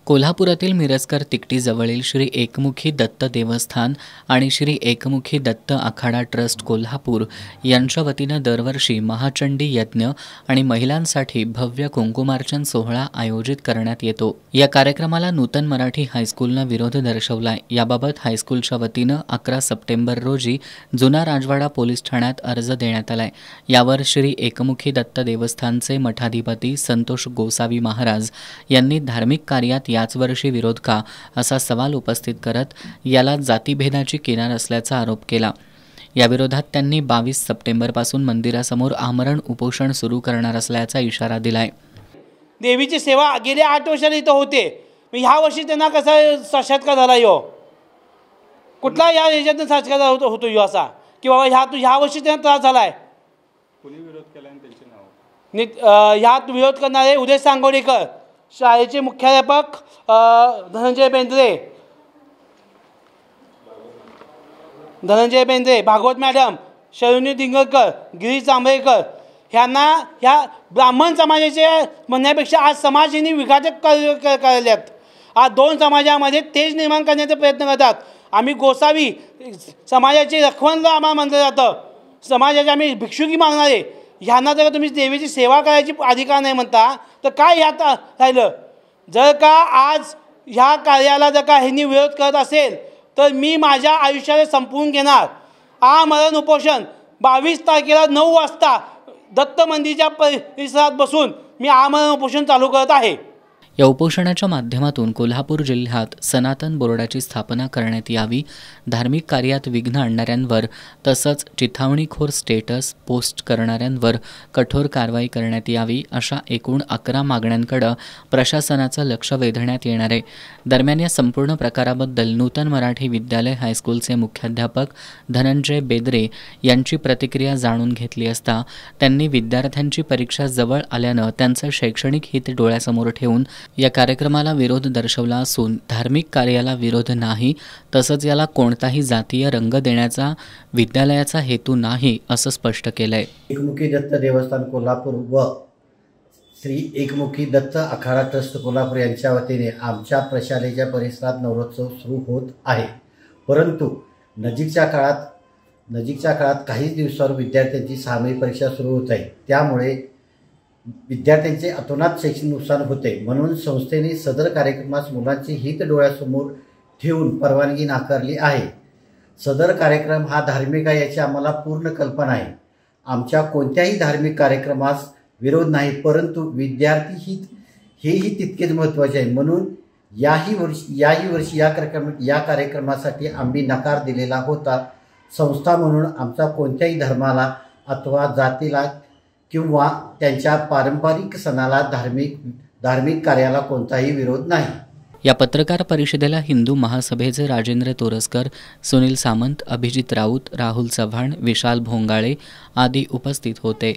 कोल्हापुरातील मिरजकर तिकटी जवळील श्री एकमुखी दत्त देवस्थान आणि श्री एकमुखी दत्त आखाडा ट्रस्ट कोल्हापूर यांच्या वतीनं दरवर्षी महाचंडी यज्ञ आणि महिलांसाठी भव्य कुंकुमार्चन सोहळा आयोजित करण्यात येतो। या कार्यक्रमाला नूतन मराठी हायस्कूलनं विरोध दर्शवलाय। याबाबत हायस्कूलच्या वतीनं 11 सप्टेंबर रोजी जुना राजवाडा पोलीस ठाण्यात अर्ज देण्यात आलाय। यावर श्री एकमुखी दत्त देवस्थानचे मठाधिपती संतोष गोसावी महाराज यांनी धार्मिक कार्यात याच वर्षी विरोध का असा सवाल उपस्थित करत याला जातीभेदाची किनार असल्याचा आरोप केला। या विरोधात त्यांनी 22 सप्टेंबरपासून मंदिरासमोर आमरण उपोषण सुरू करणार असल्याचा इशारा दिलाय। देवीची सेवा गेल्या 8 वर्षांनी इथं होते, ह्या वर्षी त्यांना कसा साक्षात्कार झाला यो कुठला या ह्याच्यातून साक्षात्कार होतो यो असा की बाबा ह्या वर्षी त्यांना त्रास झालाय। कोणी विरोध केला आणि त्यांचे नाव ह्यात विरोध करणारे उदय सांगोडेकर, शाळेचे मुख्याध्यापक धनंजय बेंद्रे, भागवत मॅडम, शरुनी दिंगरकर, गिरीश जांभळेकर ह्यांना ह्या ब्राह्मण समाजाचे म्हणण्यापेक्षा आज समाजाने विघातक केलेत। आज 2 समाजामध्ये तेज निर्माण करण्याचा प्रयत्न करतात। आम्ही गोसावी समाजाचे रखवणला आम्हाला म्हटलं जातं, समाजाचे आम्ही भिक्षुकी मागणारे ह्यांना जर तुम्ही देवीची सेवा करायची अधिकार नाही म्हणता तर काय ह्यात राहिलं। जर का आज ह्या कार्याला जर का ह्यांनी विरोध करत असेल तर मी माझ्या आयुष्याला संपवून घेणार। आमरण उपोषण 22 तारखेला 9 वाजता दत्त मंदिराच्या परिसरात बसून मी आमरण उपोषण चालू करत आहे। या उपोषणाच्या माध्यमातून कोल्हापूर जिल्ह्यात सनातन बोर्डाची स्थापना करण्यात यावी, धार्मिक कार्यात विघ्न आणणाऱ्यांवर तसंच चिथावणीखोर स्टेटस पोस्ट करणाऱ्यांवर कठोर कारवाई करण्यात यावी अशा एकूण 11 मागण्यांकडे प्रशासनाचं लक्ष वेधण्यात येणार आहे। दरम्यान या संपूर्ण प्रकाराबद्दल नूतन मराठी विद्यालय हायस्कूलचे मुख्याध्यापक धनंजय बेंद्रे यांची प्रतिक्रिया जाणून घेतली असता त्यांनी विद्यार्थ्यांची परीक्षा जवळ आल्यानं त्यांचं शैक्षणिक हित डोळ्यासमोर ठेवून या कार्यक्रमाला विरोध दर्शवला असून धार्मिक कार्याला विरोध नाही, तसंच याला कोणताही जातीय रंग देण्याचा विद्यालयाचा हेतू नाही असं स्पष्ट केलंय। एकमुखी दत्त देवस्थान कोल्हापूर व श्री एकमुखी दत्त आखाडा ट्रस्ट कोल्हापूर यांच्या वतीने आमच्या प्रशालेच्या परिसरात नवरोत्सव सुरू होत आहे। परंतु नजीकच्या काळात काही दिवसांवर विद्यार्थ्यांची 6वी परीक्षा सुरू होत आहे, त्यामुळे विद्यार्थ्यांचे अतोनात शैक्षणिक नुकसान होते। म्हणून संस्थेने सदर कार्यक्रमास मुलांचे हित डोळ्यासमोर ठेवून परवानगी नाकारली आहे। सदर कार्यक्रम हा धार्मिक आहे याची आम्हाला पूर्ण कल्पना आहे। आमच्या कोणत्याही धार्मिक कार्यक्रमास विरोध नाही, परंतु विद्यार्थी हित हेही तितकेच महत्त्वाचे आहे। म्हणून याही वर्षी या कार्यक्रमासाठी आम्ही नकार दिलेला होता। संस्था म्हणून आमचा कोणत्याही धर्माला अथवा जातीला किंवा त्यांच्या पारंपरिक सणाला धार्मिक कार्याला कोणताही विरोध नाही। या पत्रकार परिषदेला हिंदू महासभेचे राजेंद्र तोरसकर, सुनील सामंत, अभिजित राऊत, राहुल चव्हाण, विशाल भोंगाळे आदी उपस्थित होते।